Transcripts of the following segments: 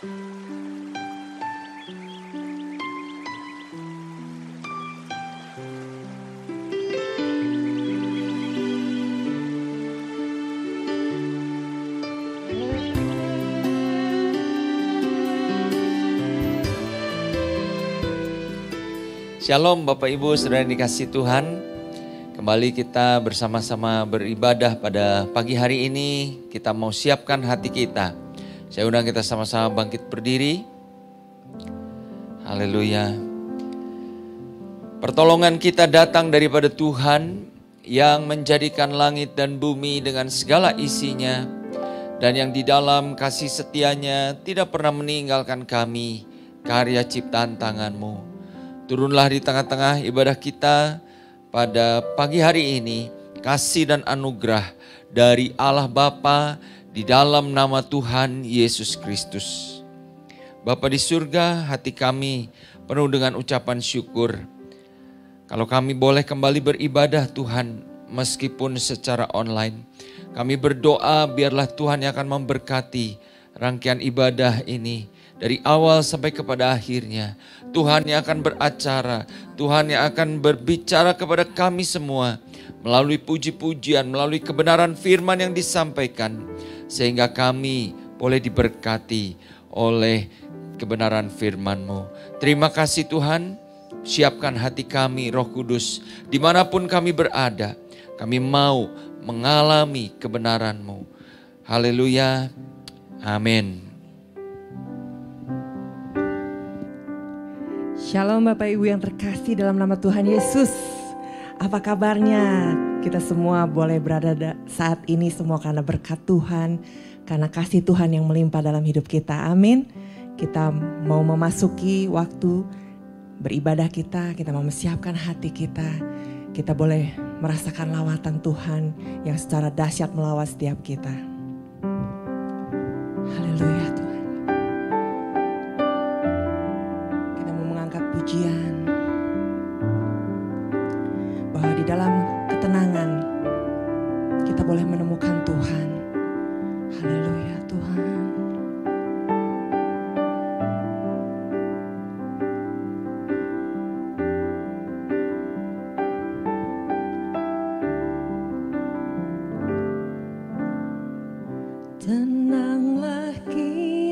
Shalom Bapak Ibu Saudara yang dikasihi Tuhan. Kembali kita bersama-sama beribadah pada pagi hari ini. Kita mau siapkan hati kita. Saya undang kita sama-sama bangkit berdiri. Haleluya. Pertolongan kita datang daripada Tuhan yang menjadikan langit dan bumi dengan segala isinya, dan yang di dalam kasih setianya tidak pernah meninggalkan kami, karya ciptaan tangan-Mu. Turunlah di tengah-tengah ibadah kita pada pagi hari ini, kasih dan anugerah dari Allah Bapa di dalam nama Tuhan Yesus Kristus. Bapa di surga, hati kami penuh dengan ucapan syukur. Kalau kami boleh kembali beribadah Tuhan, meskipun secara online, kami berdoa biarlah Tuhan yang akan memberkati rangkaian ibadah ini. Dari awal sampai kepada akhirnya, Tuhan yang akan beracara, Tuhan yang akan berbicara kepada kami semua melalui puji-pujian, melalui kebenaran firman yang disampaikan, sehingga kami boleh diberkati oleh kebenaran firman-Mu. Terima kasih Tuhan, siapkan hati kami Roh Kudus, dimanapun kami berada, kami mau mengalami kebenaran-Mu. Haleluya, amin. Shalom Bapak Ibu yang terkasih dalam nama Tuhan Yesus. Apa kabarnya? Kita semua boleh berada saat ini semua karena berkat Tuhan, karena kasih Tuhan yang melimpah dalam hidup kita. Amin. Kita mau memasuki waktu beribadah kita mau mempersiapkan hati kita. Kita boleh merasakan lawatan Tuhan yang secara dahsyat melawat setiap kita. Haleluya Tuhan. Pujian bahwa di dalam ketenangan kita boleh menemukan Tuhan. Haleluya Tuhan. Tenanglah kita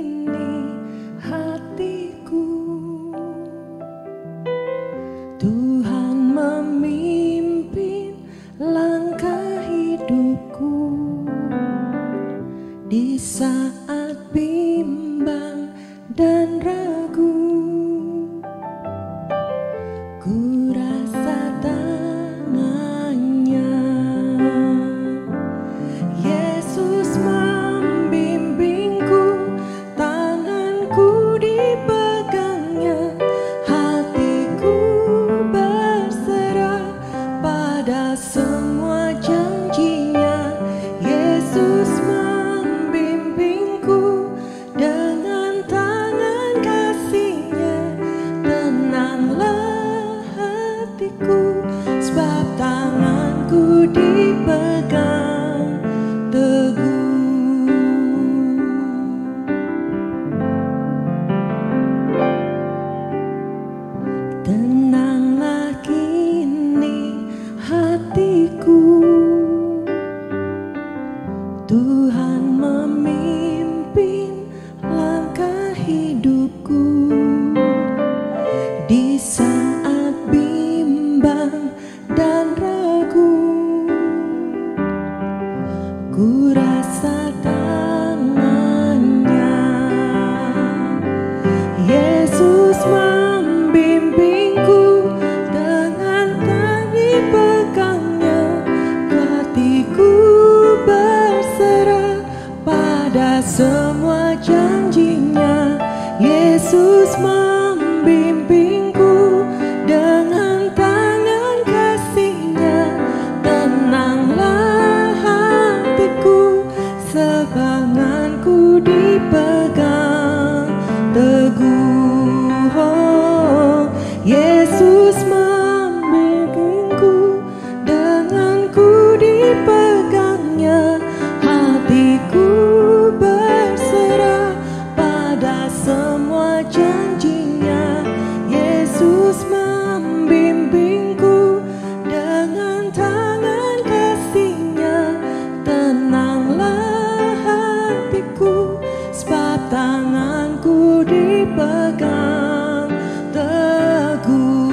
tanganku dipegang teguh.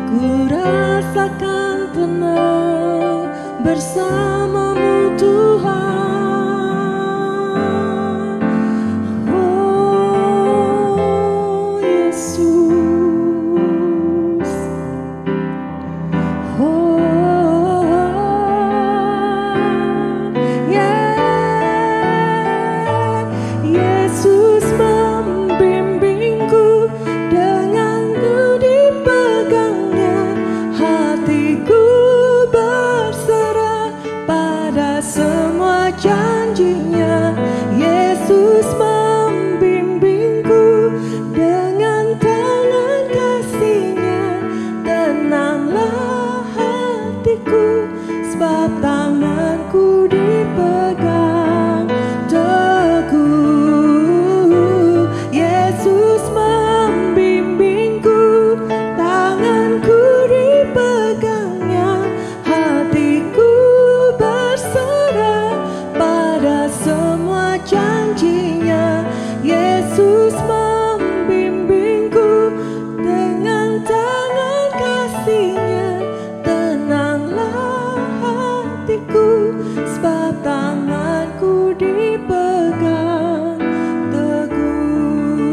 Ku rasakan tenang bersamamu Tuhan. Oh Yesus, oh yeah. Yesus membimbingku, denganku dipegangnya, hatiku berserah pada semua janjinya. Yesus membimbingku dengan tangan kasih-Nya, tenanglah hatiku, sebab tanganku dipegang teguh. Yesus membimbingku, tanganku dipegangnya, hatiku berserah pada semua janjinya. Yesus membimbingku dengan tangan kasih-Nya, tenanglah hatiku, sebab tanganku dipegang teguh.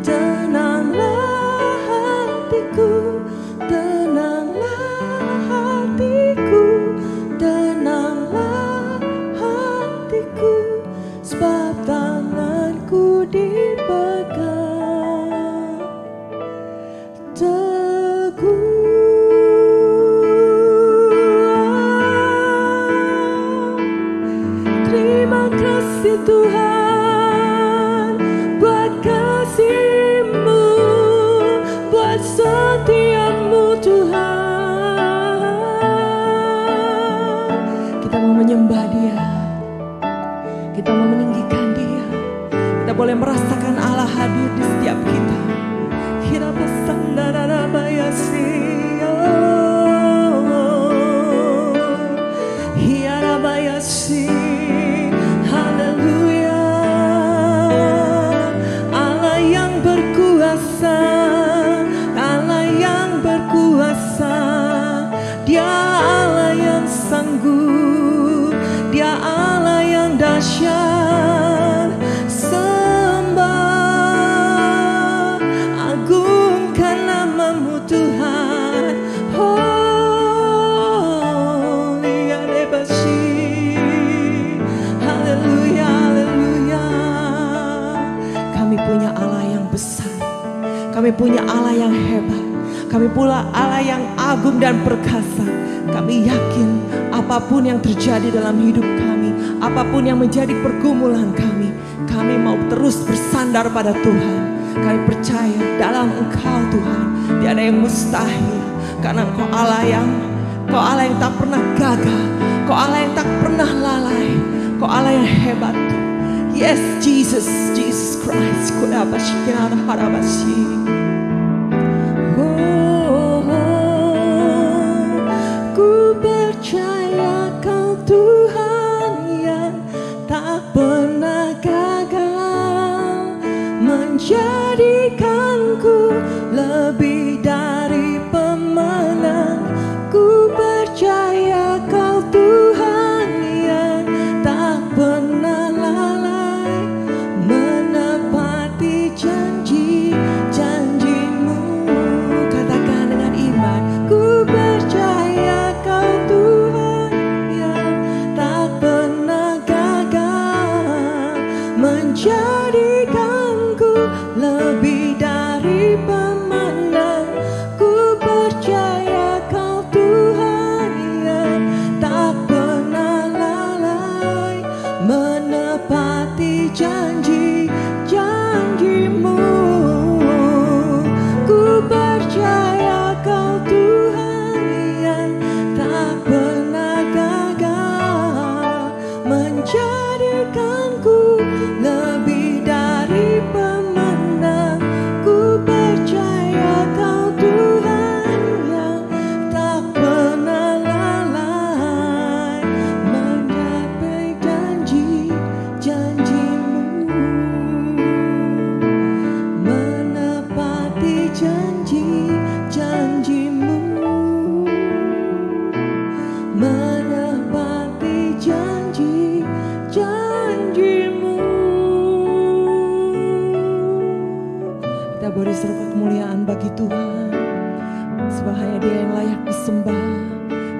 Tenanglah hatiku, tenanglah hatiku, tenanglah hatiku, sebab tanganku dipegang teguh. Terima kasih Tuhan buat kasih-Mu, buat setia-Mu Tuhan. Kita mau menyembah Dia, kita mau meninggikan Dia. Kita boleh merasakan Allah hadir di setiap kita. Haleluya. Allah yang berkuasa, Allah yang berkuasa, Dia Allah yang sanggup, Dia Allah yang dahsyat. Sembah, agungkan nama-Mu Tuhan. Oh, lihat lebasi. Haleluya, haleluya. Kami punya Allah yang besar, kami punya Allah yang hebat, kami pula Allah yang agung dan perkasa. Kami yakin apapun yang terjadi dalam hidup kami, apapun yang menjadi pergumulan kami mau terus bersandar pada Tuhan. Kami percaya dalam Engkau Tuhan tiada yang mustahil, karena Engkau Allah yang tak pernah gagal, Engkau Allah yang tak pernah lalai, Engkau Allah yang hebat. Yes, Jesus Christ. Ku percaya Kau Tuhan yang tak pernah gagal, menjadikanku lebih dari pemenang. Ku percaya Kau Tuhan yang tak pernah lalai, menepati janji-janji-Mu. Katakan bagi Tuhan. Sebab hanya Dia yang layak disembah,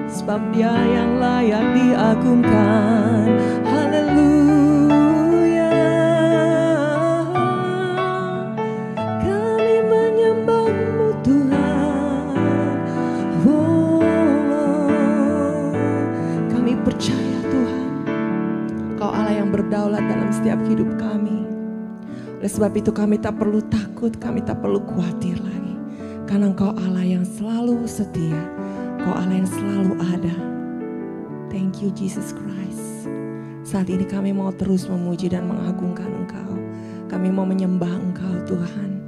sebab Dia yang layak diagungkan. Haleluya. Kami menyembah-Mu Tuhan. Kami percaya Tuhan, Kau Allah yang berdaulat dalam setiap hidup kami. Oleh sebab itu kami tak perlu takut, kami tak perlu khawatir lagi. Karena Engkau Allah yang selalu setia, Engkau Allah yang selalu ada. Thank you Jesus Christ. Saat ini kami mau terus memuji dan mengagungkan Engkau. Kami mau menyembah Engkau Tuhan.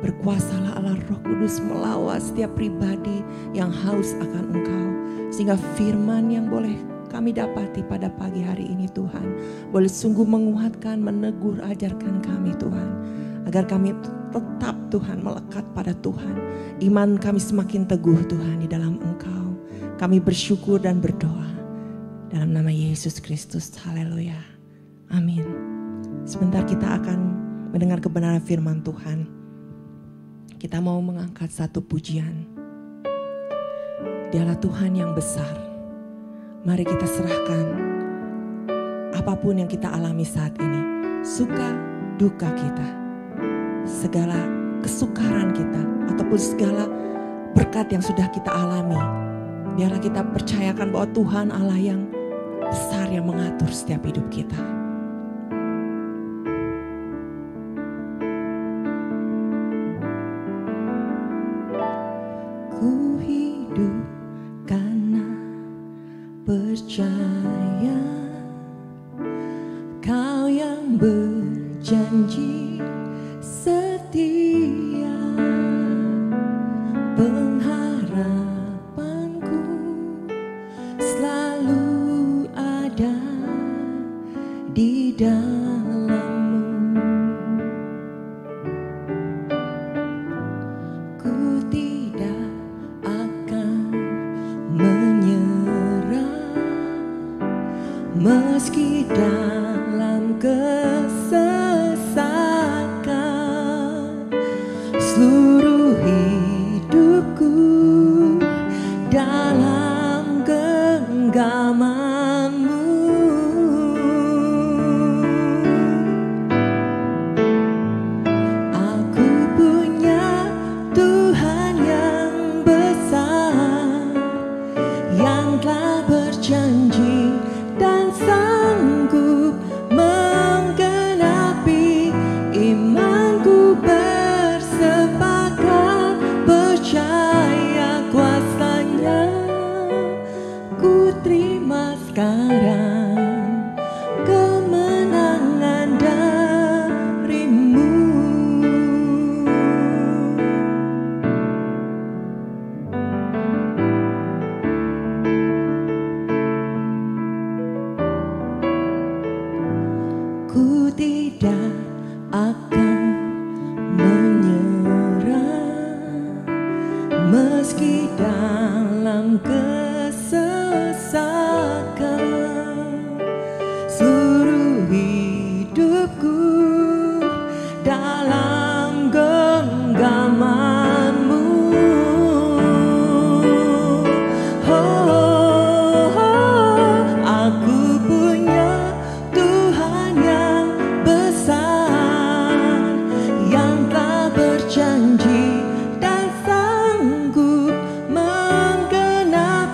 Berkuasalah Allah Roh Kudus melawat setiap pribadi yang haus akan Engkau. Sehingga firman yang boleh kami dapati pada pagi hari ini Tuhan, boleh sungguh menguatkan, menegur, ajarkan kami Tuhan. Agar kami tetap Tuhan melekat pada Tuhan. Iman kami semakin teguh Tuhan di dalam Engkau. Kami bersyukur dan berdoa dalam nama Yesus Kristus. Haleluya. Amin. Sebentar kita akan mendengar kebenaran firman Tuhan. Kita mau mengangkat satu pujian. Dialah Tuhan yang besar. Mari kita serahkan apapun yang kita alami saat ini. Suka, duka kita. Segala kesukaran kita ataupun segala berkat yang sudah kita alami, biarlah kita percayakan bahwa Tuhan Allah yang besar yang mengatur setiap hidup kita. Ku hidup karena percaya Kau yang berjanji setia, pengharapanku selalu ada di dalam-Mu. Ku tidak akan menyerah meski dalam kesesakan. Seluruh hidupku dalam genggaman-Mu. Aku punya Tuhan yang besar, yang telah berjanji dan sanggup menggenapi. Imanku bersepakat percaya kuasa-Nya. Ku terima sekarang kemenangan dari-Mu. Ku tidak akan menyerah meski dalam kesesakan. Seluruh hidupku dalam genggaman-Mu. Aku punya Tuhan yang besar, yang telah berjanji dan sanggup menggenapi.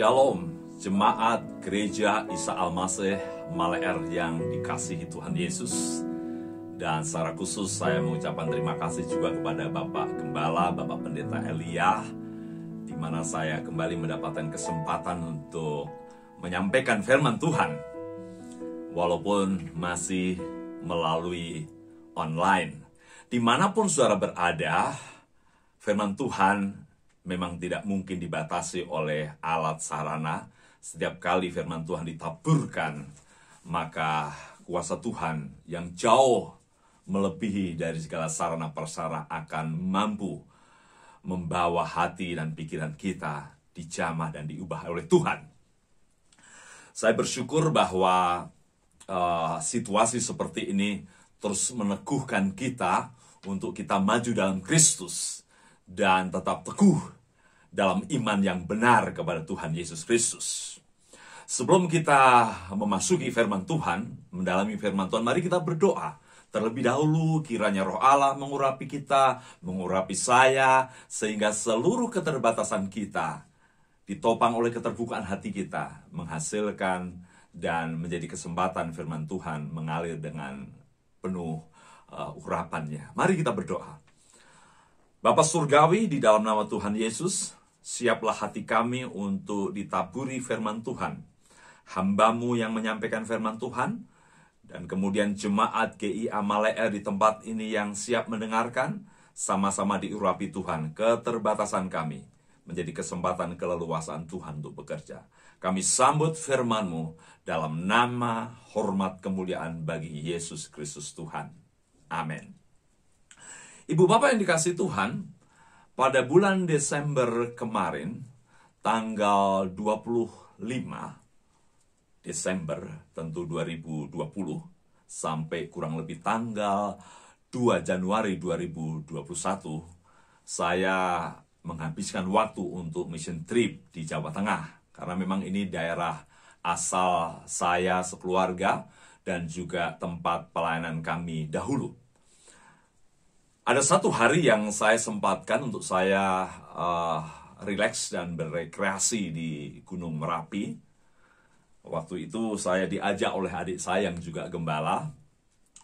Shalom, jemaat gereja Isa Al-Masih Maleer yang dikasihi Tuhan Yesus. Dan secara khusus saya mengucapkan terima kasih juga kepada Bapak Gembala, Bapak Pendeta Elia, di mana saya kembali mendapatkan kesempatan untuk menyampaikan firman Tuhan, walaupun masih melalui online. Dimanapun saudara berada, firman Tuhan memang tidak mungkin dibatasi oleh alat sarana. Setiap kali firman Tuhan ditaburkan, maka kuasa Tuhan yang jauh melebihi dari segala sarana prasarana akan mampu membawa hati dan pikiran kita dijamah dan diubah oleh Tuhan. Saya bersyukur bahwa situasi seperti ini terus meneguhkan kita untuk kita maju dalam Kristus dan tetap teguh dalam iman yang benar kepada Tuhan Yesus Kristus. Sebelum kita memasuki firman Tuhan, mendalami firman Tuhan, mari kita berdoa. Terlebih dahulu kiranya Roh Allah mengurapi kita, mengurapi saya, sehingga seluruh keterbatasan kita ditopang oleh keterbukaan hati kita, menghasilkan dan menjadi kesempatan firman Tuhan mengalir dengan penuh urapannya. Mari kita berdoa. Bapa Surgawi, di dalam nama Tuhan Yesus, siaplah hati kami untuk ditaburi firman Tuhan. Hamba-Mu yang menyampaikan firman Tuhan, dan kemudian jemaat GIA Maleer di tempat ini yang siap mendengarkan, sama-sama diurapi Tuhan. Keterbatasan kami menjadi kesempatan keleluasaan Tuhan untuk bekerja. Kami sambut firman-Mu dalam nama, hormat, kemuliaan bagi Yesus Kristus Tuhan. Amin. Ibu bapak yang dikasihi Tuhan, pada bulan Desember kemarin, tanggal 25 Desember tentu 2020, sampai kurang lebih tanggal 2 Januari 2021, saya menghabiskan waktu untuk mission trip di Jawa Tengah. Karena memang ini daerah asal saya sekeluarga dan juga tempat pelayanan kami dahulu. Ada satu hari yang saya sempatkan untuk saya rileks dan berrekreasi di Gunung Merapi. Waktu itu saya diajak oleh adik saya yang juga gembala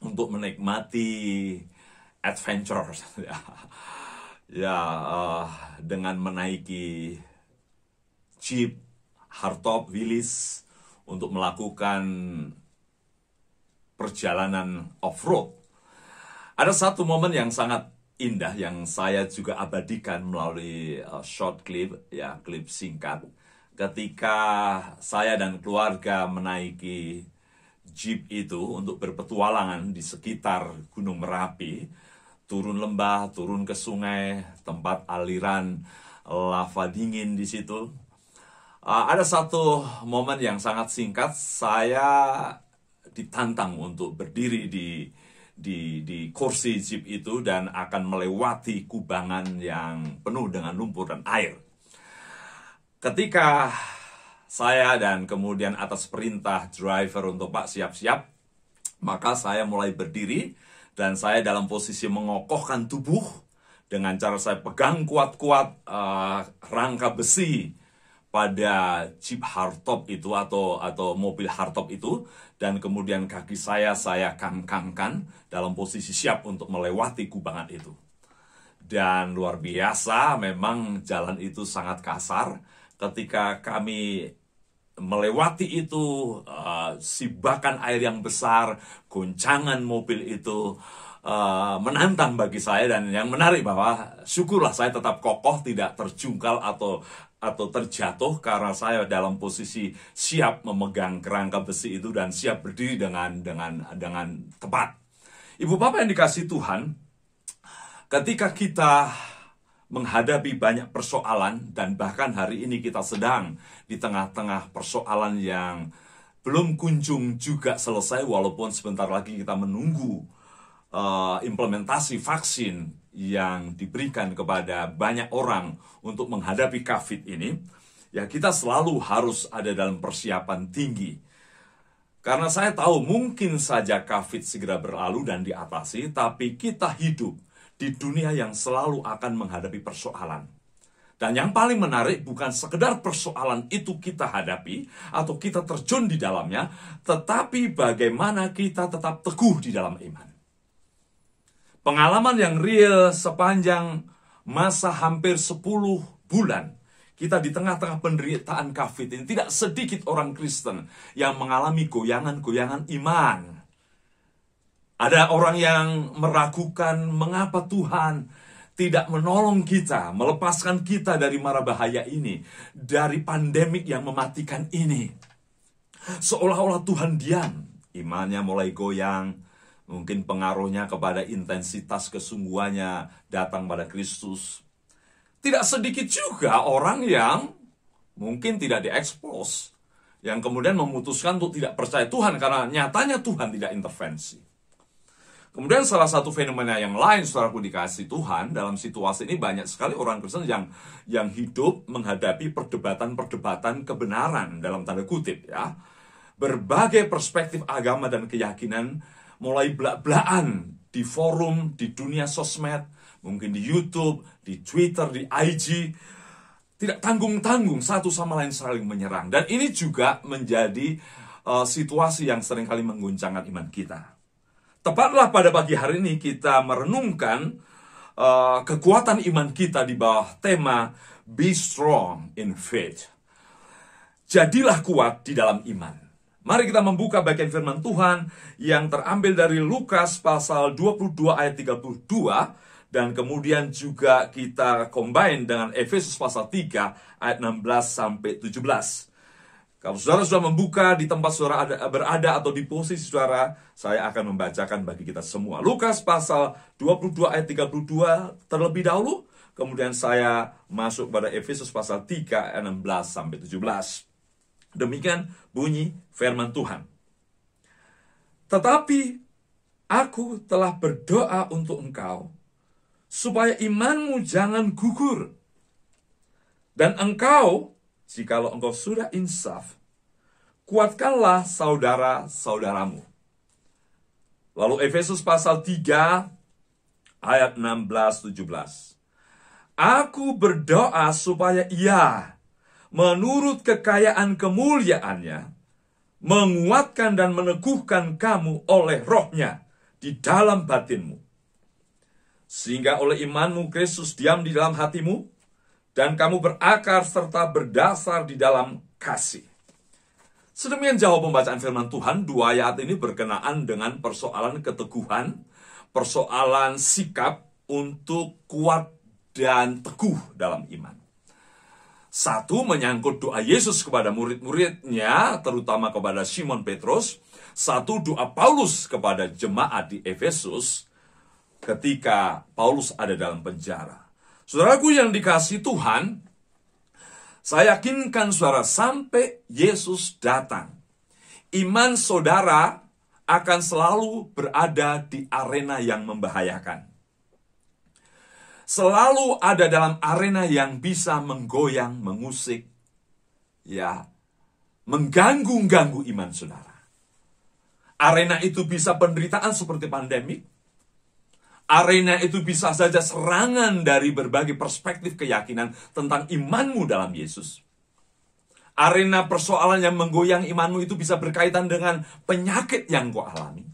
untuk menikmati adventure. Dengan menaiki Jeep Hardtop Willys untuk melakukan perjalanan off-road. Ada satu momen yang sangat indah yang saya juga abadikan melalui short clip, klip singkat. Ketika saya dan keluarga menaiki Jeep itu untuk berpetualangan di sekitar Gunung Merapi, turun lembah, turun ke sungai, tempat aliran lava dingin di situ. Ada satu momen yang sangat singkat, saya ditantang untuk berdiri di kursi Jeep itu dan akan melewati kubangan yang penuh dengan lumpur dan air. Ketika saya dan kemudian atas perintah driver untuk Pak siap-siap, maka saya mulai berdiri dan saya dalam posisi mengokohkan tubuh dengan cara saya pegang kuat-kuat rangka besi pada Jeep Hardtop itu atau mobil hardtop itu, dan kemudian kaki saya kangkangkan dalam posisi siap untuk melewati kubangan itu. Dan luar biasa, memang jalan itu sangat kasar. Ketika kami melewati itu, sibakan air yang besar, goncangan mobil itu menantang bagi saya. Dan yang menarik bahwa syukurlah saya tetap kokoh, tidak terjungkal atau terjatuh, karena saya dalam posisi siap memegang kerangka besi itu dan siap berdiri dengan tepat. Ibu bapak yang dikasihi Tuhan, ketika kita menghadapi banyak persoalan, dan bahkan hari ini kita sedang di tengah-tengah persoalan yang belum kunjung juga selesai, walaupun sebentar lagi kita menunggu implementasi vaksin yang diberikan kepada banyak orang untuk menghadapi COVID ini, ya kita selalu harus ada dalam persiapan tinggi. Karena saya tahu mungkin saja COVID segera berlalu dan diatasi, tapi kita hidup di dunia yang selalu akan menghadapi persoalan. Dan yang paling menarik bukan sekedar persoalan itu kita hadapi atau kita terjun di dalamnya, tetapi bagaimana kita tetap teguh di dalam iman. Pengalaman yang real sepanjang masa hampir 10 bulan, kita di tengah-tengah penderitaan COVID ini, tidak sedikit orang Kristen yang mengalami goyangan-goyangan iman. Ada orang yang meragukan mengapa Tuhan tidak menolong kita, melepaskan kita dari mara bahaya ini, dari pandemik yang mematikan ini. Seolah-olah Tuhan diam, imannya mulai goyang, mungkin pengaruhnya kepada intensitas kesungguhannya datang pada Kristus. Tidak sedikit juga orang yang mungkin tidak diekspos, yang kemudian memutuskan untuk tidak percaya Tuhan karena nyatanya Tuhan tidak intervensi. Kemudian salah satu fenomena yang lain, saudaraku dikasih Tuhan, dalam situasi ini banyak sekali orang Kristen yang hidup menghadapi perdebatan-perdebatan kebenaran dalam tanda kutip ya. Berbagai perspektif agama dan keyakinan mulai belak-belakan di forum, di dunia sosmed, mungkin di YouTube, di Twitter, di IG. Tidak tanggung-tanggung satu sama lain saling menyerang. Dan ini juga menjadi situasi yang seringkali mengguncangkan iman kita. Tepatlah pada pagi hari ini kita merenungkan kekuatan iman kita di bawah tema Be Strong in Faith. Jadilah kuat di dalam iman. Mari kita membuka bagian firman Tuhan yang terambil dari Lukas pasal 22 ayat 32 dan kemudian juga kita combine dengan Efesus pasal 3 ayat 16 sampai 17. Kalau saudara sudah membuka di tempat saudara berada atau di posisi saudara, saya akan membacakan bagi kita semua. Lukas pasal 22 ayat 32 terlebih dahulu, kemudian saya masuk pada Efesus pasal 3 ayat 16 sampai 17. Demikian bunyi firman Tuhan. Tetapi aku telah berdoa untuk engkau, supaya imanmu jangan gugur. Dan engkau, jikalau engkau sudah insaf, kuatkanlah saudara-saudaramu. Lalu Efesus pasal 3 ayat 16-17. Aku berdoa supaya ia, menurut kekayaan kemuliaannya, menguatkan dan meneguhkan kamu oleh rohnya di dalam batinmu. Sehingga oleh imanmu Kristus diam di dalam hatimu, dan kamu berakar serta berdasar di dalam kasih. Sedemikian jauh pembacaan firman Tuhan. Dua ayat ini berkenaan dengan persoalan keteguhan, persoalan sikap untuk kuat dan teguh dalam iman. Satu menyangkut doa Yesus kepada murid-muridnya, terutama kepada Simon Petrus. Satu doa Paulus kepada jemaat di Efesus ketika Paulus ada dalam penjara. Saudaraku yang dikasihi Tuhan, saya yakinkan saudara sampai Yesus datang, iman saudara akan selalu berada di arena yang membahayakan. Selalu ada dalam arena yang bisa menggoyang, mengusik, ya, mengganggu-ganggu iman saudara. Arena itu bisa penderitaan seperti pandemik. Arena itu bisa saja serangan dari berbagai perspektif keyakinan tentang imanmu dalam Yesus. Arena persoalan yang menggoyang imanmu itu bisa berkaitan dengan penyakit yang kau alami.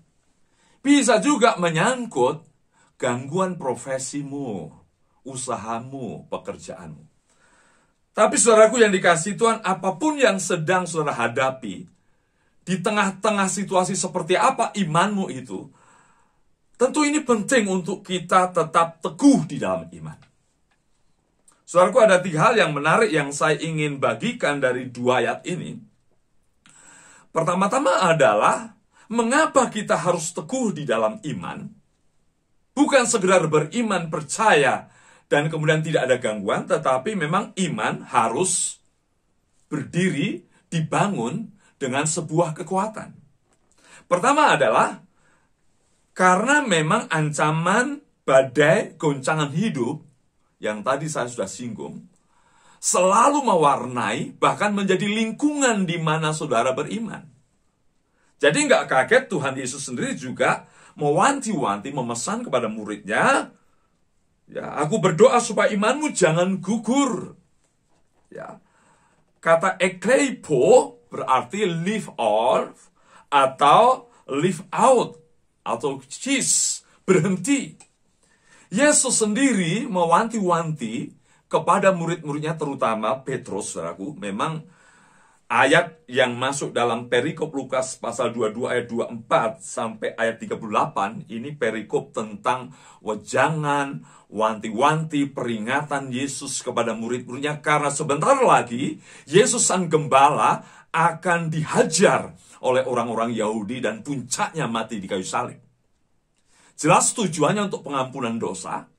Bisa juga menyangkut gangguan profesimu, usahamu, pekerjaanmu. Tapi saudaraku yang dikasihi Tuhan, apapun yang sedang saudara hadapi, di tengah-tengah situasi seperti apa imanmu itu, tentu ini penting untuk kita tetap teguh di dalam iman. Saudaraku, ada 3 hal yang menarik yang saya ingin bagikan dari 2 ayat ini. Pertama-tama adalah, mengapa kita harus teguh di dalam iman? Bukan sekedar beriman, percaya, dan kemudian tidak ada gangguan, tetapi memang iman harus berdiri, dibangun dengan sebuah kekuatan. Pertama adalah, karena memang ancaman badai goncangan hidup yang tadi saya sudah singgung selalu mewarnai bahkan menjadi lingkungan di mana saudara beriman. Jadi nggak kaget Tuhan Yesus sendiri juga mewanti-wanti, memesan kepada muridnya, Ya, aku berdoa supaya imanmu jangan gugur. Ya. Kata ekleipo berarti live off atau live out atau cease, berhenti. Yesus sendiri mewanti-wanti kepada murid-muridnya, terutama Petrus, saudaraku. Memang ayat yang masuk dalam perikop Lukas pasal 22 ayat 24 sampai ayat 38, ini perikop tentang wejangan, wanti-wanti, peringatan Yesus kepada murid-muridnya, karena sebentar lagi Yesus Sang Gembala akan dihajar oleh orang-orang Yahudi dan puncaknya mati di kayu salib. Jelas tujuannya untuk pengampunan dosa,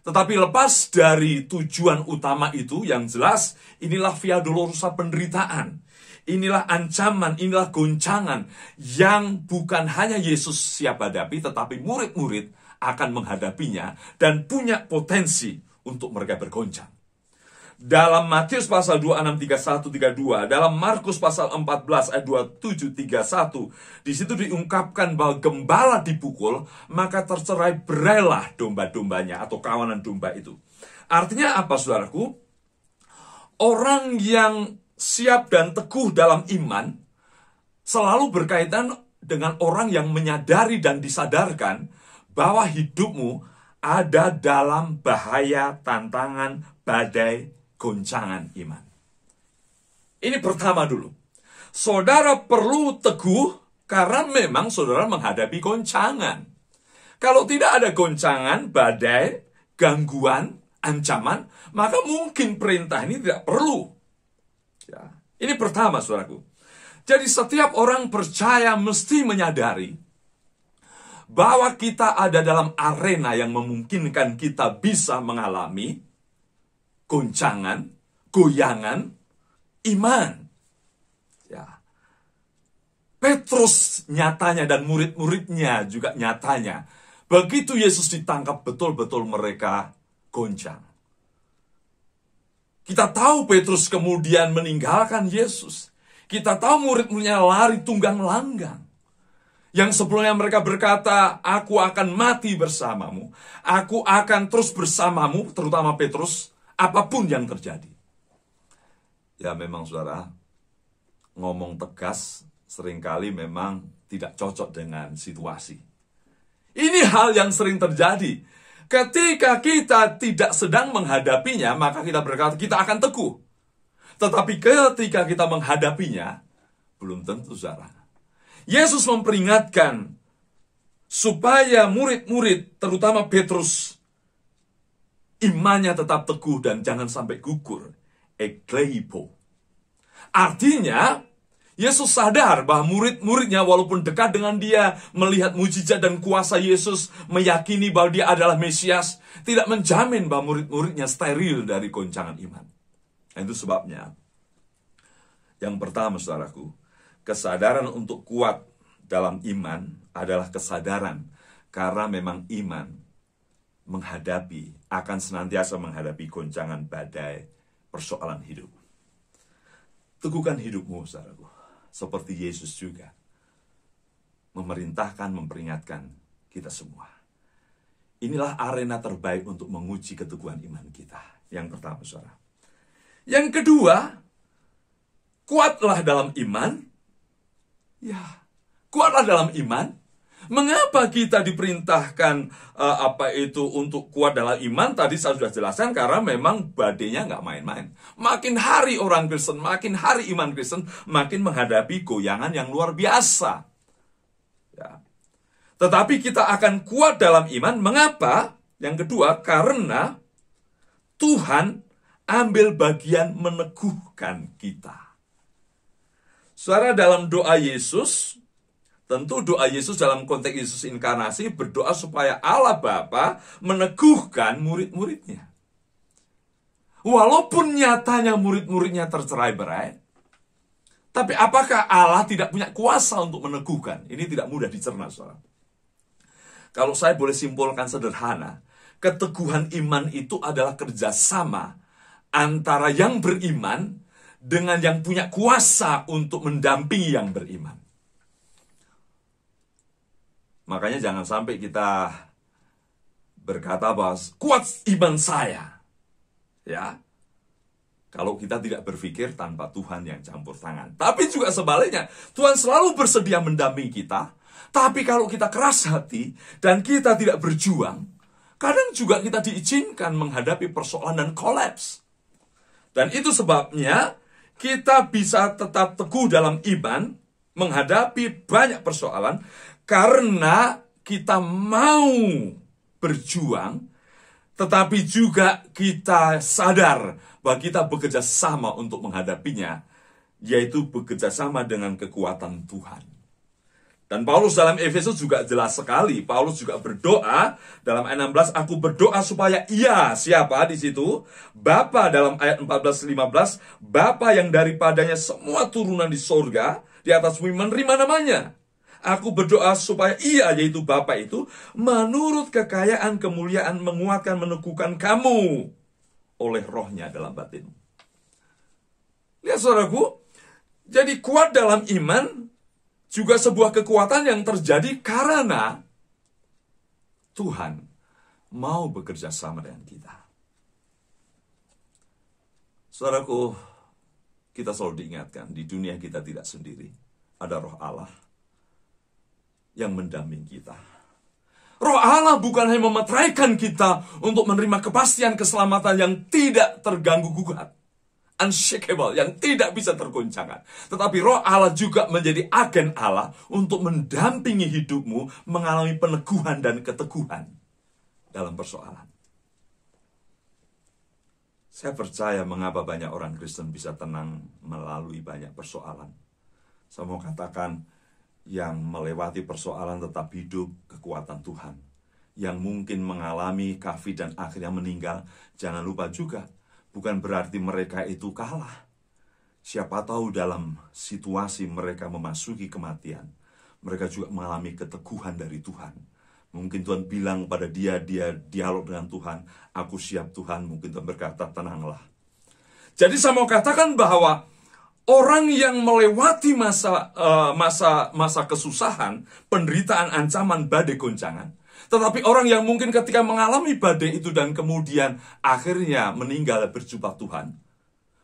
tetapi lepas dari tujuan utama itu, yang jelas inilah via dolorosa penderitaan. Inilah ancaman, inilah goncangan yang bukan hanya Yesus siap hadapi, tetapi murid-murid akan menghadapinya dan punya potensi untuk mereka bergoncang. Dalam Matius pasal 26, 31, 32, dalam Markus pasal 14 ayat 27, 31, di situ diungkapkan bahwa gembala dipukul, maka tercerai berailah domba-dombanya atau kawanan domba itu. Artinya apa, saudaraku? Orang yang siap dan teguh dalam iman selalu berkaitan dengan orang yang menyadari dan disadarkan bahwa hidupmu ada dalam bahaya, tantangan, badai, goncangan iman. Ini pertama dulu. Saudara perlu teguh karena memang saudara menghadapi goncangan. Kalau tidak ada goncangan, badai, gangguan, ancaman, maka mungkin perintah ini tidak perlu. Ya. Ini pertama, saudaraku. Jadi setiap orang percaya mesti menyadari bahwa kita ada dalam arena yang memungkinkan kita bisa mengalami goncangan, goyangan, iman. Ya. Petrus nyatanya dan murid-muridnya juga nyatanya, begitu Yesus ditangkap, betul-betul mereka goncang. Kita tahu Petrus kemudian meninggalkan Yesus. Kita tahu murid-muridnya lari tunggang langgang. Yang sebelumnya mereka berkata, aku akan mati bersamamu. Aku akan terus bersamamu, terutama Petrus, apapun yang terjadi. Ya memang saudara, ngomong tegas seringkali memang tidak cocok dengan situasi. Ini hal yang sering terjadi. Ketika kita tidak sedang menghadapinya, maka kita berkata kita akan teguh. Tetapi ketika kita menghadapinya, belum tentu, saudara. Yesus memperingatkan supaya murid-murid, terutama Petrus, imannya tetap teguh dan jangan sampai gugur. Ekleipo. Artinya, Yesus sadar bahwa murid-muridnya walaupun dekat dengan dia, melihat mujizat dan kuasa Yesus, meyakini bahwa dia adalah Mesias, tidak menjamin bahwa murid-muridnya steril dari goncangan iman. Nah, itu sebabnya, yang pertama, saudaraku, kesadaran untuk kuat dalam iman adalah kesadaran karena memang iman akan senantiasa menghadapi goncangan badai persoalan hidup. Teguhkan hidupmu, saudaraku, seperti Yesus juga memerintahkan, memperingatkan kita semua. Inilah arena terbaik untuk menguji keteguhan iman kita. Yang pertama, saudara. Yang kedua, kuatlah dalam iman. Ya, kuatlah dalam iman. Mengapa kita diperintahkan untuk kuat dalam iman? Tadi saya sudah jelaskan, karena memang badainya nggak main-main. Makin hari orang Kristen, makin hari iman Kristen, makin menghadapi goyangan yang luar biasa. Ya. Tetapi kita akan kuat dalam iman. Mengapa? Yang kedua, karena Tuhan ambil bagian meneguhkan kita. Saudara, dalam doa Yesus, tentu doa Yesus dalam konteks Yesus inkarnasi berdoa supaya Allah Bapa meneguhkan murid-muridnya. Walaupun nyatanya murid-muridnya tercerai-berai, tapi apakah Allah tidak punya kuasa untuk meneguhkan? Ini tidak mudah dicerna, saudara. Kalau saya boleh simpulkan sederhana, keteguhan iman itu adalah kerjasama antara yang beriman dengan yang punya kuasa untuk mendampingi yang beriman. Makanya jangan sampai kita berkata bahwa kuat iman saya. Ya. Kalau kita tidak berpikir tanpa Tuhan yang campur tangan. Tapi juga sebaliknya, Tuhan selalu bersedia mendampingi kita. Tapi kalau kita keras hati dan kita tidak berjuang, kadang juga kita diizinkan menghadapi persoalan dan kolaps. Dan itu sebabnya kita bisa tetap teguh dalam iman, menghadapi banyak persoalan, karena kita mau berjuang, tetapi juga kita sadar bahwa kita bekerja sama untuk menghadapinya, yaitu bekerja sama dengan kekuatan Tuhan. Dan Paulus dalam Efesus juga jelas sekali. Paulus juga berdoa dalam ayat 16, aku berdoa supaya ia, siapa di situ? Bapa dalam ayat 14-15, Bapa yang daripadanya semua turunan di sorga, di atas bumi menerima namanya. Aku berdoa supaya ia, yaitu Bapa itu, menurut kekayaan kemuliaan menguatkan, meneguhkan kamu oleh rohnya dalam batin. Lihat saudaraku, jadi kuat dalam iman juga sebuah kekuatan yang terjadi karena Tuhan mau bekerja sama dengan kita. Saudaraku, kita selalu diingatkan, di dunia kita tidak sendiri. Ada Roh Allah yang mendampingi kita. Roh Allah bukan hanya memeteraikan kita untuk menerima kepastian keselamatan yang tidak terganggu-gugat. Unshakable, yang tidak bisa tergoncangkan. Tetapi Roh Allah juga menjadi agen Allah untuk mendampingi hidupmu mengalami peneguhan dan keteguhan dalam persoalan. Saya percaya mengapa banyak orang Kristen bisa tenang melalui banyak persoalan. Saya mau katakan, yang melewati persoalan tetap hidup kekuatan Tuhan. Yang mungkin mengalami kafir dan akhirnya meninggal, jangan lupa juga, bukan berarti mereka itu kalah. Siapa tahu dalam situasi mereka memasuki kematian, mereka juga mengalami keteguhan dari Tuhan. Mungkin Tuhan bilang pada dia dialog dengan Tuhan, aku siap Tuhan. Mungkin Tuhan berkata, tenanglah. Jadi saya mau katakan bahwa orang yang melewati masa kesusahan, penderitaan, ancaman, badai, goncangan, tetapi orang yang mungkin ketika mengalami badai itu dan kemudian akhirnya meninggal berjumpa Tuhan,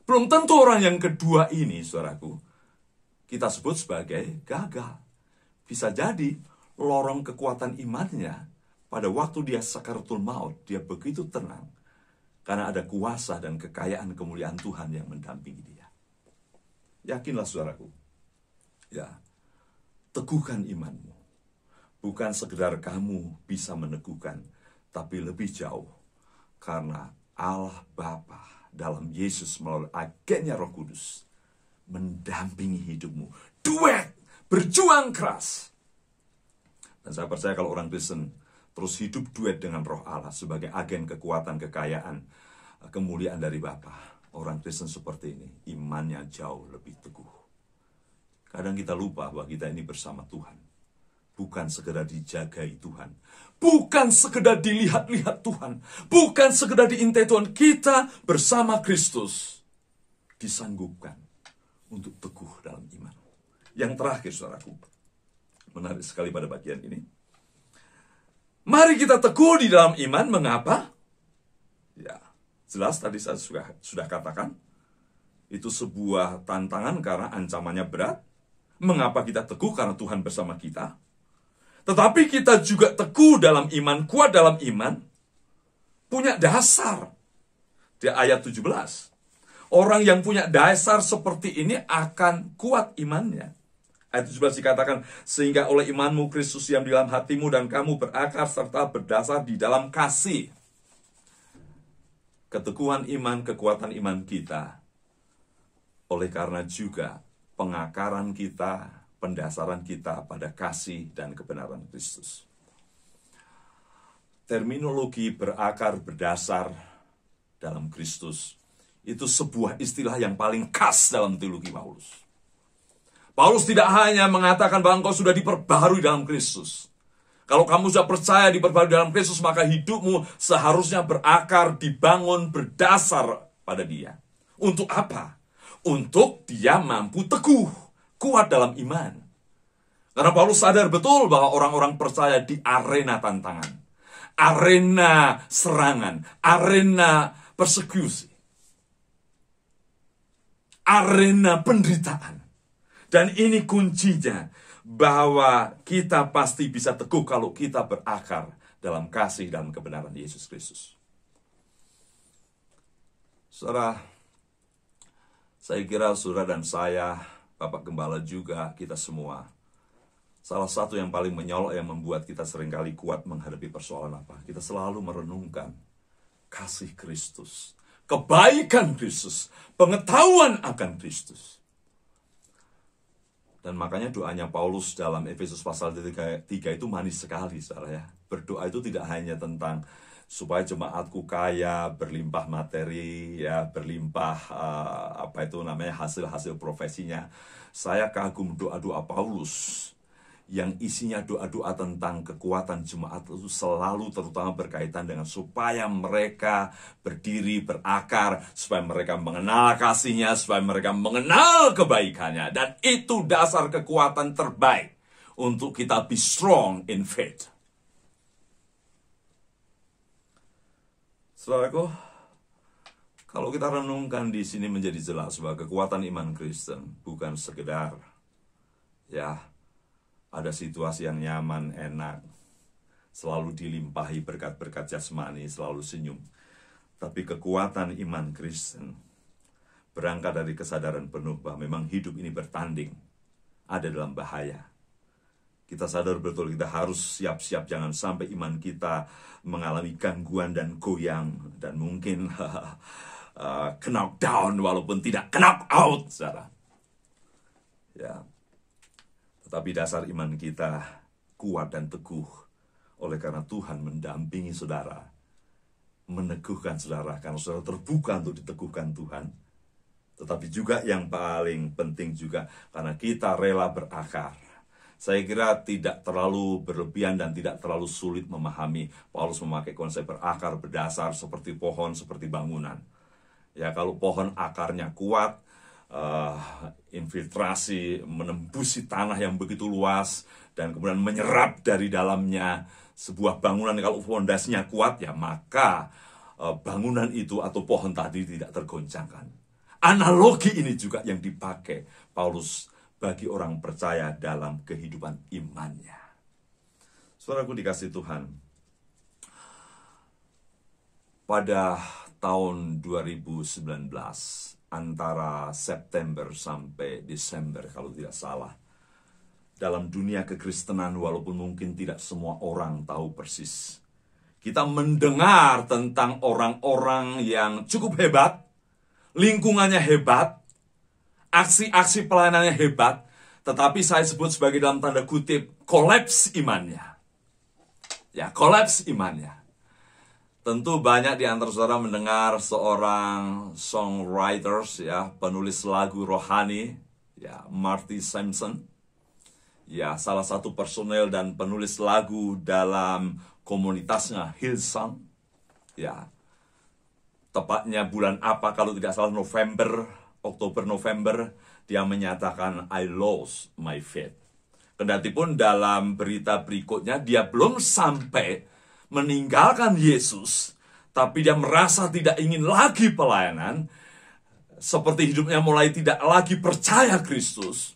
belum tentu orang yang kedua ini, saudaraku, kita sebut sebagai gagal. Bisa jadi lorong kekuatan imannya pada waktu dia sakaratul maut, dia begitu tenang karena ada kuasa dan kekayaan kemuliaan Tuhan yang mendampingi dia. Yakinlah saudaraku, ya, teguhkan imanmu. Bukan sekedar kamu bisa meneguhkan, tapi lebih jauh. Karena Allah Bapa dalam Yesus melalui agennya Roh Kudus mendampingi hidupmu. Duet, berjuang keras. Dan saya percaya kalau orang Kristen terus hidup duet dengan Roh Allah sebagai agen kekuatan, kekayaan, kemuliaan dari Bapa. Orang Kristen seperti ini, imannya jauh lebih teguh. Kadang kita lupa bahwa kita ini bersama Tuhan. Bukan sekedar dijagai Tuhan. Bukan sekedar dilihat-lihat Tuhan. Bukan sekedar diintai Tuhan. Kita bersama Kristus disanggupkan untuk teguh dalam iman. Yang terakhir, saudaraku, menarik sekali pada bagian ini. Mari kita teguh di dalam iman. Mengapa? Ya, jelas tadi saya sudah katakan. Itu sebuah tantangan karena ancamannya berat. Mengapa kita teguh? Karena Tuhan bersama kita. Tetapi kita juga teguh dalam iman, kuat dalam iman, punya dasar. Di ayat 17. Orang yang punya dasar seperti ini akan kuat imannya. Ayat 17 dikatakan, sehingga oleh imanmu Kristus yang di dalam hatimu dan kamu berakar serta berdasar di dalam kasih. Keteguhan iman, kekuatan iman kita. Oleh karena juga pengakaran kita, pendasaran kita pada kasih dan kebenaran Kristus. Terminologi berakar, berdasar dalam Kristus, itu sebuah istilah yang paling khas dalam teologi Paulus. Paulus tidak hanya mengatakan bahwa engkau sudah diperbaharui dalam Kristus. Kalau kamu sudah percaya diperbaharui dalam Kristus, maka hidupmu seharusnya berakar, dibangun, berdasar pada Dia. Untuk apa? Untuk dia mampu teguh, kuat dalam iman. Karena Paulus sadar betul bahwa orang-orang percaya di arena tantangan. arena serangan, arena persekusi, arena penderitaan. Dan ini kuncinya, bahwa kita pasti bisa teguh kalau kita berakar dalam kasih dan kebenaran Yesus Kristus. Saudara, saya kira saudara dan saya, Bapak Gembala juga, kita semua, salah satu yang paling menyolok yang membuat kita seringkali kuat menghadapi persoalan apa? Kita selalu merenungkan kasih Kristus, kebaikan Kristus, pengetahuan akan Kristus. Dan makanya doanya Paulus dalam Efesus pasal 3 itu manis sekali, saudara ya. Berdoa itu tidak hanya tentang supaya jemaatku kaya, berlimpah materi, ya, berlimpah hasil-hasil profesinya. Saya kagum doa-doa Paulus yang isinya doa-doa tentang kekuatan jemaat itu selalu terutama berkaitan dengan supaya mereka berdiri, berakar, supaya mereka mengenal kasih-Nya, supaya mereka mengenal kebaikannya. Dan itu dasar kekuatan terbaik untuk kita be strong in faith. Saudaraku, kalau kita renungkan di sini menjadi jelas bahwa kekuatan iman Kristen bukan sekedar ada situasi yang nyaman, enak, selalu dilimpahi berkat-berkat jasmani, selalu senyum. Tapi kekuatan iman Kristen berangkat dari kesadaran penuh bahwa memang hidup ini bertanding, ada dalam bahaya. Kita sadar betul kita harus siap-siap jangan sampai iman kita mengalami gangguan dan goyang dan mungkin knock down walaupun tidak knock out, saudara. Ya. Tetapi dasar iman kita kuat dan teguh oleh karena Tuhan mendampingi saudara, meneguhkan saudara karena saudara terbuka untuk diteguhkan Tuhan. Tetapi juga yang paling penting juga karena kita rela berakar. Saya kira tidak terlalu berlebihan dan tidak terlalu sulit memahami. Paulus memakai konsep berakar, berdasar seperti pohon, seperti bangunan. Ya, kalau pohon akarnya kuat, infiltrasi, menembusi tanah yang begitu luas, dan kemudian menyerap dari dalamnya sebuah bangunan. Kalau fondasinya kuat, ya maka bangunan itu atau pohon tadi tidak tergoncangkan. Analogi ini juga yang dipakai Paulus bagi orang percaya dalam kehidupan imannya. Saudaraku dikasih Tuhan, pada tahun 2019, antara September sampai Desember kalau tidak salah, dalam dunia kekristenan walaupun mungkin tidak semua orang tahu persis, kita mendengar tentang orang-orang yang cukup hebat, lingkungannya hebat, aksi-aksi pelayanannya hebat, tetapi saya sebut sebagai dalam tanda kutip kolaps imannya. Ya, kolaps imannya. Tentu banyak di antara saudara mendengar seorang songwriters, ya, penulis lagu rohani, ya, Marty Sampson, ya, salah satu personel dan penulis lagu dalam komunitasnya Hillsong, ya, tepatnya bulan apa kalau tidak salah Oktober-November, dia menyatakan I lost my faith. Kendatipun dalam berita berikutnya dia belum sampai meninggalkan Yesus, tapi dia merasa tidak ingin lagi pelayanan, seperti hidupnya mulai tidak lagi percaya Kristus.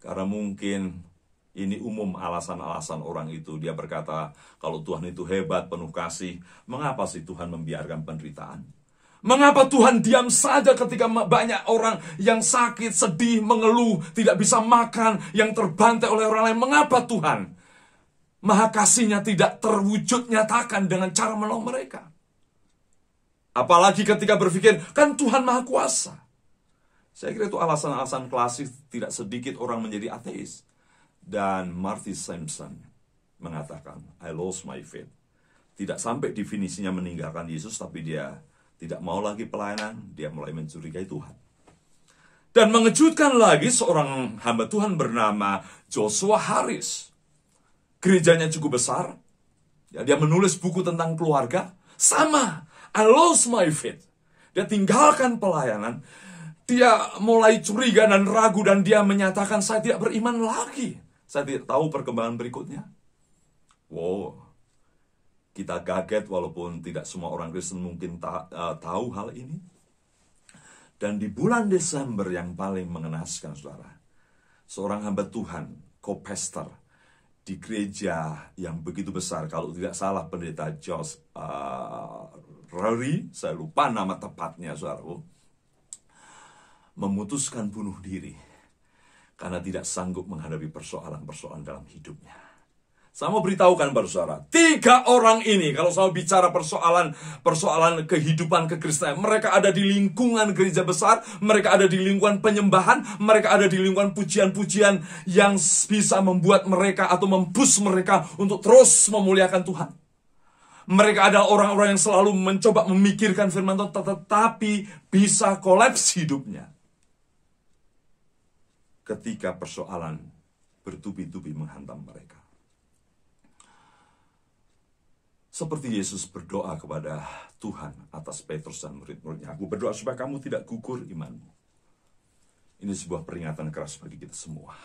Karena mungkin ini umum alasan-alasan orang itu. Dia berkata, kalau Tuhan itu hebat, penuh kasih, mengapa sih Tuhan membiarkan penderitaan? Mengapa Tuhan diam saja ketika banyak orang yang sakit, sedih, mengeluh, tidak bisa makan, yang terbantai oleh orang lain? Mengapa Tuhan Maha kasih-Nya tidak terwujud nyatakan dengan cara menolong mereka? Apalagi ketika berpikir, kan Tuhan Maha Kuasa. Saya kira itu alasan-alasan klasik tidak sedikit orang menjadi ateis. Dan Marty Sampson mengatakan, I lost my faith. Tidak sampai definisinya meninggalkan Yesus, tapi dia tidak mau lagi pelayanan, dia mulai mencurigai Tuhan. Dan mengejutkan lagi seorang hamba Tuhan bernama Joshua Harris. Gerejanya cukup besar. Ya, dia menulis buku tentang keluarga. Sama, I lost my faith. Dia tinggalkan pelayanan. Dia mulai curiga dan ragu dan dia menyatakan, saya tidak beriman lagi. Saya tidak tahu perkembangan berikutnya. Wow, Kita kaget walaupun tidak semua orang Kristen mungkin tahu hal ini. Dan di bulan Desember yang paling mengenaskan, saudara, seorang hamba Tuhan, co-pastor di gereja yang begitu besar, kalau tidak salah pendeta Josh Rory, saya lupa nama tepatnya, saudara, memutuskan bunuh diri karena tidak sanggup menghadapi persoalan-persoalan dalam hidupnya. Saya mau beritahukan baru saudara, 3 orang ini kalau saya bicara persoalan kehidupan kekristenan, mereka ada di lingkungan gereja besar, mereka ada di lingkungan penyembahan, mereka ada di lingkungan pujian-pujian yang bisa membuat mereka atau mempush mereka untuk terus memuliakan Tuhan. Mereka adalah orang-orang yang selalu mencoba memikirkan firman Tuhan, tetapi bisa kolaps hidupnya ketika persoalan bertubi-tubi menghantam mereka. Seperti Yesus berdoa kepada Tuhan atas Petrus dan murid-muridnya. Aku berdoa supaya kamu tidak gugur imanmu. Ini sebuah peringatan keras bagi kita semua.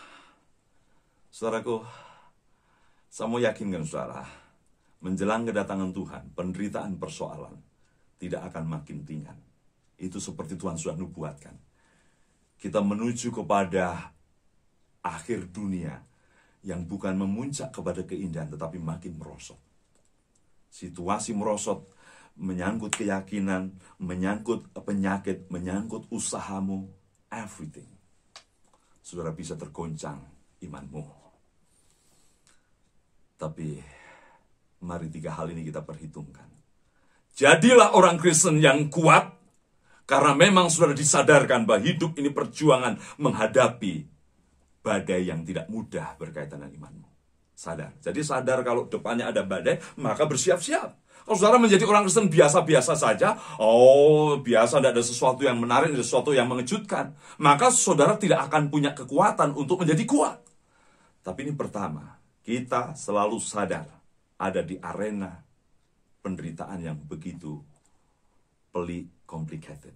Saudaraku, saya mau yakinkan saudara, menjelang kedatangan Tuhan, penderitaan persoalan tidak akan makin ringan. Itu seperti Tuhan sudah nubuatkan. Kita menuju kepada akhir dunia yang bukan memuncak kepada keindahan, tetapi makin merosot. Situasi merosot, menyangkut keyakinan, menyangkut penyakit, menyangkut usahamu, everything. Saudara bisa tergoncang imanmu. Tapi mari 3 hal ini kita perhitungkan. Jadilah orang Kristen yang kuat, karena memang sudah disadarkan bahwa hidup ini perjuangan menghadapi badai yang tidak mudah berkaitan dengan imanmu. Sadar. Jadi sadar kalau depannya ada badai, maka bersiap-siap. Kalau saudara menjadi orang Kristen biasa-biasa saja, biasa, tidak ada sesuatu yang menarik, ada sesuatu yang mengejutkan, maka saudara tidak akan punya kekuatan untuk menjadi kuat. Tapi ini pertama, kita selalu sadar ada di arena penderitaan yang begitu pelik, complicated.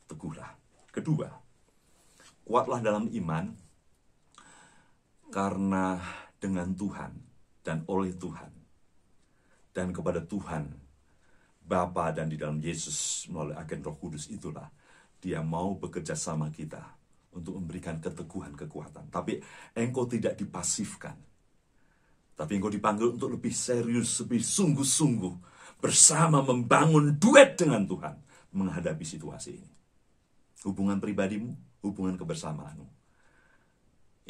Teguhlah. Kedua, kuatlah dalam iman, karena dengan Tuhan dan oleh Tuhan dan kepada Tuhan Bapa dan di dalam Yesus melalui agen Roh Kudus, itulah Dia mau bekerja sama kita untuk memberikan keteguhan, kekuatan. Tapi engkau tidak dipasifkan, tapi engkau dipanggil untuk lebih serius, lebih sungguh-sungguh bersama membangun duet dengan Tuhan menghadapi situasi ini. Hubungan pribadimu, hubungan kebersamaanmu.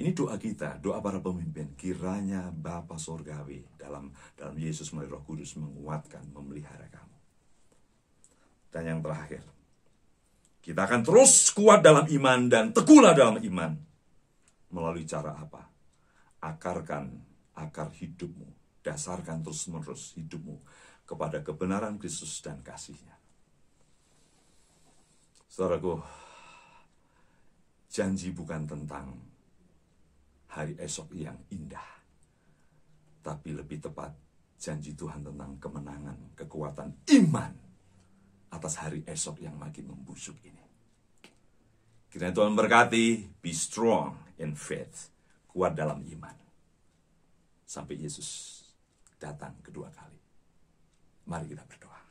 Ini doa kita, doa para pemimpin. Kiranya Bapa Sorgawi dalam Yesus melalui Roh Kudus menguatkan, memelihara kamu. Dan yang terakhir, kita akan terus kuat dalam iman dan teguhlah dalam iman. Melalui cara apa? Akarkan akar hidupmu, dasarkan terus-menerus hidupmu kepada kebenaran Kristus dan kasih-Nya. Saudaraku, janji bukan tentang hari esok yang indah, tapi lebih tepat janji Tuhan tentang kemenangan, kekuatan iman atas hari esok yang makin membusuk ini. Kiranya Tuhan berkati, be strong in faith, kuat dalam iman, sampai Yesus datang kedua kali. Mari kita berdoa.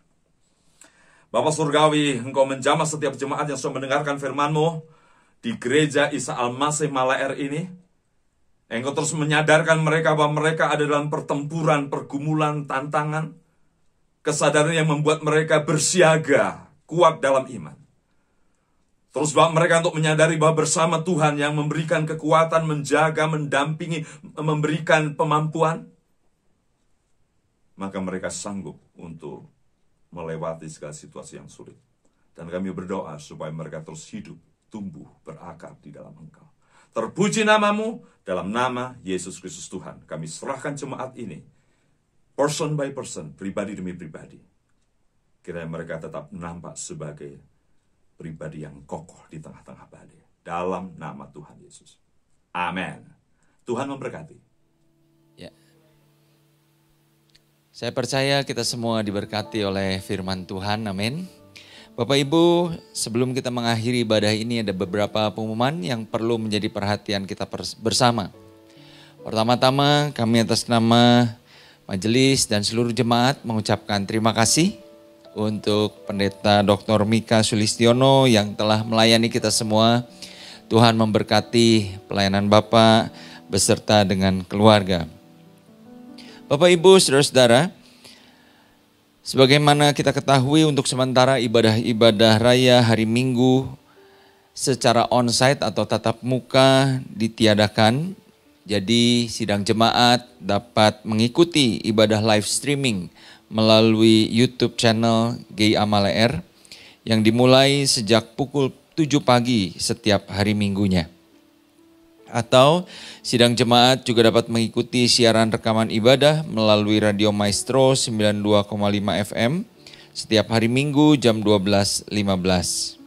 Bapa Surgawi, Engkau menjamah setiap jemaat yang sudah mendengarkan firman-Mu di gereja Isa Al-Masih Malaer ini. Engkau terus menyadarkan mereka bahwa mereka ada dalam pertempuran, pergumulan, tantangan. Kesadaran yang membuat mereka bersiaga, kuat dalam iman. Terus bawa mereka untuk menyadari bahwa bersama Tuhan yang memberikan kekuatan, menjaga, mendampingi, memberikan pemampuan. Maka mereka sanggup untuk melewati segala situasi yang sulit. Dan kami berdoa supaya mereka terus hidup, tumbuh, berakar di dalam Engkau. Terpuji nama-Mu, dalam nama Yesus Kristus Tuhan. Kami serahkan jemaat ini, person by person, pribadi demi pribadi. Kiranya mereka tetap nampak sebagai pribadi yang kokoh di tengah-tengah badai. Dalam nama Tuhan Yesus. Amin. Tuhan memberkati. Ya. Saya percaya kita semua diberkati oleh firman Tuhan. Amin. Bapak Ibu, sebelum kita mengakhiri ibadah ini ada beberapa pengumuman yang perlu menjadi perhatian kita bersama. Pertama-tama kami atas nama Majelis dan seluruh jemaat mengucapkan terima kasih untuk Pendeta Dr. Mika Sulistiono yang telah melayani kita semua. Tuhan memberkati pelayanan Bapak beserta dengan keluarga. Bapak, Ibu, Saudara-saudara, sebagaimana kita ketahui untuk sementara ibadah-ibadah raya hari Minggu secara onsite atau tatap muka ditiadakan. Jadi sidang jemaat dapat mengikuti ibadah live streaming melalui YouTube channel GIA Maleer yang dimulai sejak pukul 7 pagi setiap hari minggunya. Atau sidang jemaat juga dapat mengikuti siaran rekaman ibadah melalui Radio Maestro 92,5 FM setiap hari Minggu jam 12.15.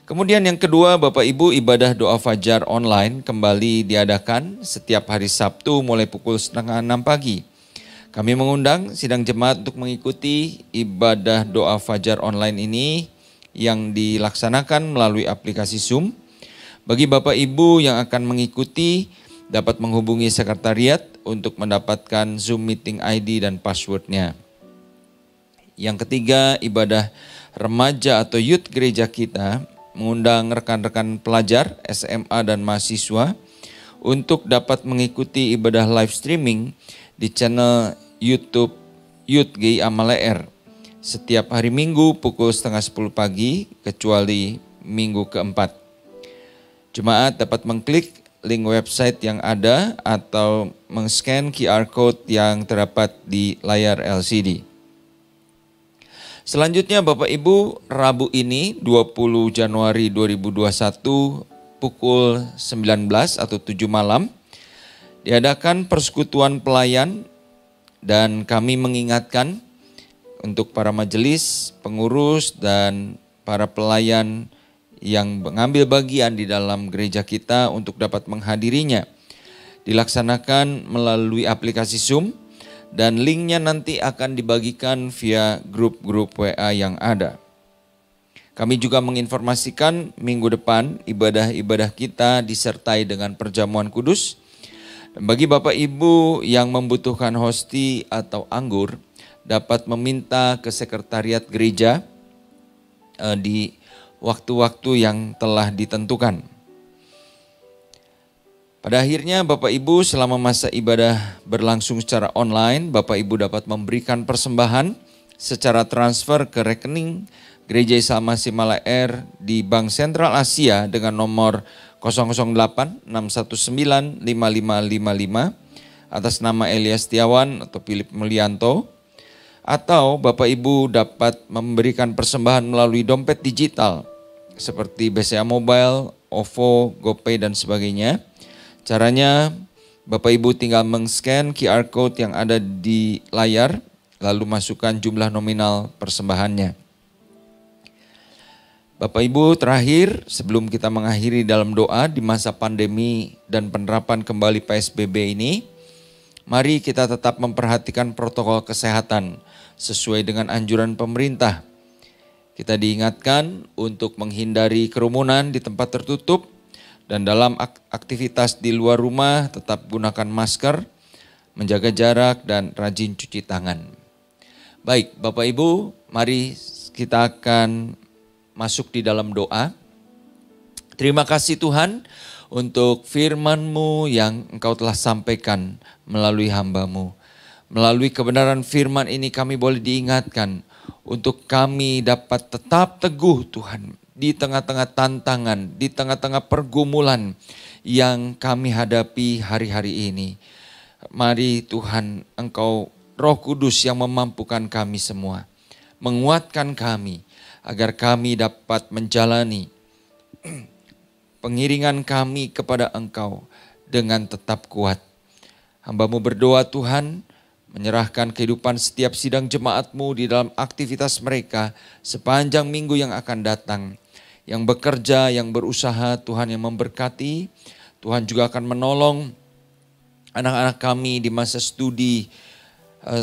Kemudian yang kedua, Bapak Ibu, ibadah doa fajar online kembali diadakan setiap hari Sabtu mulai pukul 5:30 pagi. Kami mengundang sidang jemaat untuk mengikuti ibadah doa fajar online ini yang dilaksanakan melalui aplikasi Zoom. Bagi Bapak Ibu yang akan mengikuti dapat menghubungi sekretariat untuk mendapatkan Zoom meeting ID dan passwordnya. Yang ketiga, ibadah remaja atau youth gereja kita mengundang rekan-rekan pelajar SMA dan mahasiswa untuk dapat mengikuti ibadah live streaming di channel YouTube Youth GIA Maleer setiap hari Minggu pukul 9:30 pagi kecuali minggu keempat. Jemaat dapat mengklik link website yang ada atau meng-scan QR code yang terdapat di layar LCD. Selanjutnya Bapak Ibu, Rabu ini 20 Januari 2021 pukul 19 atau 7 malam diadakan persekutuan pelayan dan kami mengingatkan untuk para majelis, pengurus, dan para pelayan yang mengambil bagian di dalam gereja kita untuk dapat menghadirinya. Dilaksanakan melalui aplikasi Zoom dan linknya nanti akan dibagikan via grup-grup WA yang ada. Kami juga menginformasikan minggu depan ibadah-ibadah kita disertai dengan perjamuan kudus. Dan bagi Bapak Ibu yang membutuhkan hosti atau anggur, dapat meminta ke sekretariat gereja di waktu-waktu yang telah ditentukan. Pada akhirnya Bapak Ibu, selama masa ibadah berlangsung secara online, Bapak Ibu dapat memberikan persembahan secara transfer ke rekening Gereja Isa Al-Masih Maleer di Bank Sentral Asia dengan nomor 008-619-5555 atas nama Elias Setiawan atau Philip Mulyanto. Atau Bapak Ibu dapat memberikan persembahan melalui dompet digital seperti BCA Mobile, OVO, GoPay dan sebagainya. Caranya Bapak Ibu tinggal meng-scan QR code yang ada di layar lalu masukkan jumlah nominal persembahannya. Bapak Ibu, terakhir sebelum kita mengakhiri dalam doa di masa pandemi dan penerapan kembali PSBB ini, mari kita tetap memperhatikan protokol kesehatan sesuai dengan anjuran pemerintah. Kita diingatkan untuk menghindari kerumunan di tempat tertutup dan dalam aktivitas di luar rumah tetap gunakan masker, menjaga jarak dan rajin cuci tangan. Baik, Bapak Ibu, mari kita akan masuk di dalam doa. Terima kasih Tuhan untuk firman-Mu yang Engkau telah sampaikan melalui hamba-Mu. Melalui kebenaran firman ini kami boleh diingatkan untuk kami dapat tetap teguh Tuhan di tengah-tengah tantangan, di tengah-tengah pergumulan yang kami hadapi hari-hari ini. Mari Tuhan, Engkau Roh Kudus yang memampukan kami semua, menguatkan kami agar kami dapat menjalani pengiringan kami kepada Engkau dengan tetap kuat. Hamba-Mu berdoa Tuhan, menyerahkan kehidupan setiap sidang jemaat-Mu di dalam aktivitas mereka sepanjang minggu yang akan datang. Yang bekerja, yang berusaha, Tuhan yang memberkati. Tuhan juga akan menolong anak-anak kami di masa studi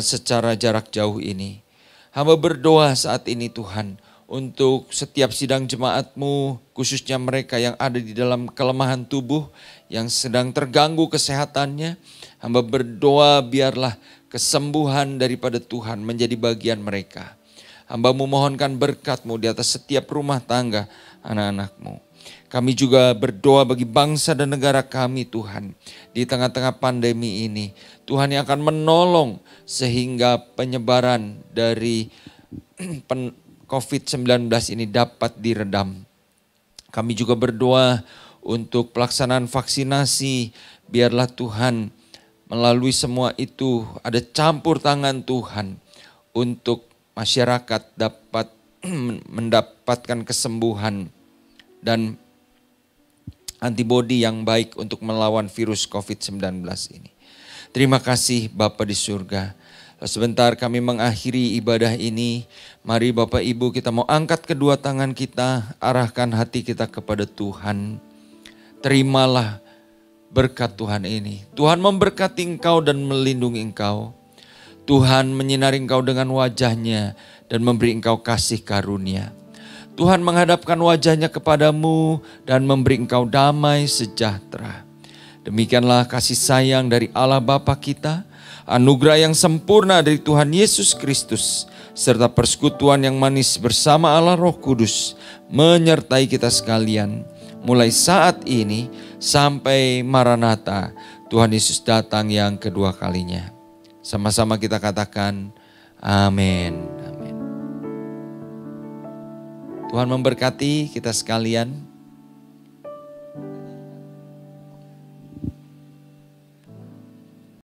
secara jarak jauh ini. Hamba berdoa saat ini Tuhan, untuk setiap sidang jemaat-Mu, khususnya mereka yang ada di dalam kelemahan tubuh, yang sedang terganggu kesehatannya. Hamba berdoa biarlah kesembuhan daripada Tuhan menjadi bagian mereka. Hamba-Mu mohonkan berkat-Mu di atas setiap rumah tangga anak-anak-Mu. Kami juga berdoa bagi bangsa dan negara kami Tuhan. Di tengah-tengah pandemi ini, Tuhan yang akan menolong sehingga penyebaran dari COVID-19 ini dapat diredam. Kami juga berdoa untuk pelaksanaan vaksinasi. Biarlah Tuhan melalui semua itu ada campur tangan Tuhan untuk masyarakat dapat mendapatkan kesembuhan dan antibodi yang baik untuk melawan virus COVID-19 ini. Terima kasih Bapa di surga. Sebentar kami mengakhiri ibadah ini. Mari Bapak Ibu kita mau angkat kedua tangan kita, arahkan hati kita kepada Tuhan. Terimalah berkat Tuhan ini. Tuhan memberkati engkau dan melindungi engkau. Tuhan menyinari engkau dengan wajahnya dan memberi engkau kasih karunia. Tuhan menghadapkan wajahnya kepadamu dan memberi engkau damai sejahtera. Demikianlah kasih sayang dari Allah Bapa kita, anugerah yang sempurna dari Tuhan Yesus Kristus, serta persekutuan yang manis bersama Allah Roh Kudus menyertai kita sekalian. Mulai saat ini sampai Maranatha, Tuhan Yesus datang yang kedua kalinya. Sama-sama kita katakan amin. Amin. Tuhan memberkati kita sekalian.